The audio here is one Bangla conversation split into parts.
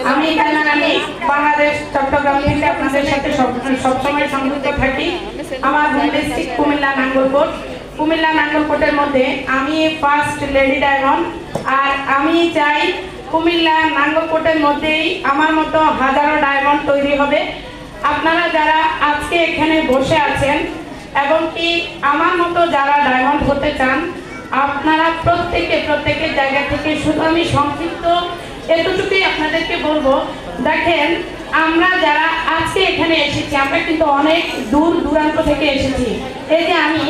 আমি কান্নারানী বাংলাদেশ চট্টগ্রাম থেকে আপনাদের সাথে সবসময় সংযুক্ত থাকি। আমার হোম ডিস্ট্রিক্ট কুমিল্লা নাঙ্গলকোট। কুমিল্লা নাঙ্গলকোটের মধ্যে আমি ফার্স্ট লেডি ডায়মন্ড। আর আমি চাই কুমিল্লা নাঙ্গলকোটের মধ্যেই আমার মতো হাজারো ডায়মন্ড তৈরি হবে। আপনারা যারা আজকে এখানে বসে আছেন এবং কি আমার মতো যারা ডায়মন্ড হতে চান, আপনারা প্রত্যেকের জায়গা থেকে শুধু আমি সংক্ষিপ্ত এতটুকুই আপনাদেরকে বলবো। দেখেন, আমরা যারা আজকে এখানে এসেছি, আমরা কিন্তু অনেক দূর দূরান্ত থেকে এসেছি। এই যে আমি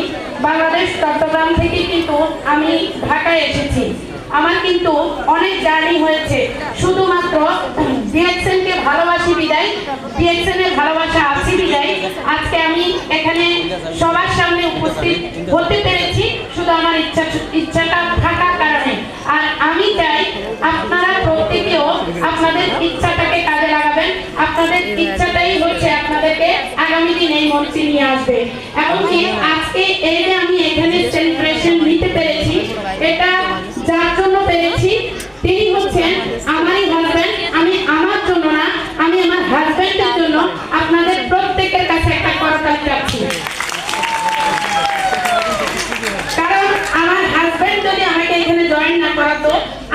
বাংলাদেশ চট্টগ্রাম থেকে কিন্তু আমি ঢাকায় এসেছি। আমার কিন্তু অনেক জার্নি হয়েছে। শুধুমাত্র ডিএক্সএনকে ভালোবাসি বিদায়, ডিএক্সএনের ভালোবাসা আছে বিদায় আজকে আমি এখানে সবার সামনে উপস্থিত হতে পেরেছি, শুধু আমার ইচ্ছাটা থাকার কারণে। আর আমি চাই আপনারা প্রত্যেকেও আপনাদের ইচ্ছাটাকে কাজে লাগাবেন। আপনাদের ইচ্ছাটাই হচ্ছে আপনাদেরকে আগামী দিন এই মঞ্চে নিয়ে আসবে। এমনকি আজকে এই যে আমি এখানে সেলিব্রেশন নিতে পেরেছি, এটা যার জন্য পেরেছি তিনি হচ্ছেন আমারই হাজব্যান্ড। আমি আমার জন্য না, আমি আমার হাজব্যান্ডের জন্য আপনাদের প্রত্যেকের কাছে একটা করতালি চাচ্ছি। কারণ আমার হাজব্যান্ড যদি আমাকে এখানে জয়েন না করাতো,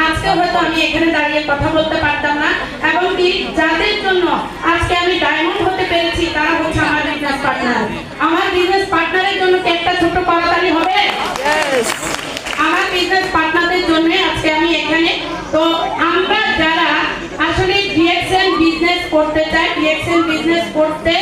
আজকে হয়তো আমি এখানে দাঁড়িয়ে কথা বলতে পারতাম না। এবং কি যাদের জন্য আজকে আমি ডায়মন্ড হতে পেরেছি, তারা হচ্ছে আমার বিজনেস পার্টনার। আমার বিজনেস পার্টনারের জন্য কি একটা ছোট করতালি হবে? আমার বিজনেস পার্টনারদের জন্য আজকে আমি এখানে। তো আমরা যারা আসলে ডিএক্সএন বিজনেস করতে চাই, ডিএক্সএন বিজনেস করতে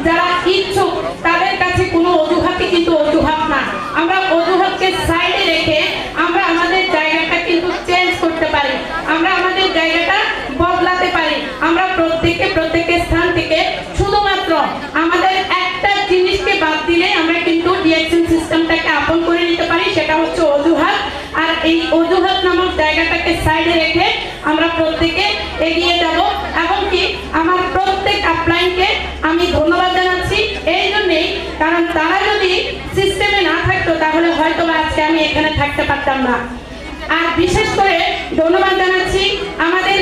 যারা ইচ্ছুক, তাদের কাছে কোনো অজুহাতই কিন্তু অজুহাত না। আমরা অজুহাতকে সাইডে রেখে আমরা আমাদের জায়গাটা কিন্তু চেঞ্জ করতে পারি, আমরা আমাদের জায়গাটা বদলাতে পারি। আমরা প্রত্যেকের স্থান থেকে শুধুমাত্র আমাদের একটা জিনিসকে বাদ দিলে আমরা কিন্তু ডিএক্সএন সিস্টেমটাকে আপন করে নিতে পারি, সেটা হচ্ছে অজুহাত। আর এই অজুহাত নামক জায়গাটাকে সাইডে রেখে আমরা প্রত্যেকে এগিয়ে যাব। এবং কি আমার প্রত্যেক আপলাইনকে আমি ধন্যবাদ জানাচ্ছি এই জন্যেই, কারণ তারা যদি সিস্টেমে না থাকতো তাহলে হয়তো আজকে আমি এখানে থাকতে পারতাম না। আর বিশেষ করে ধন্যবাদ জানাচ্ছি আমাদের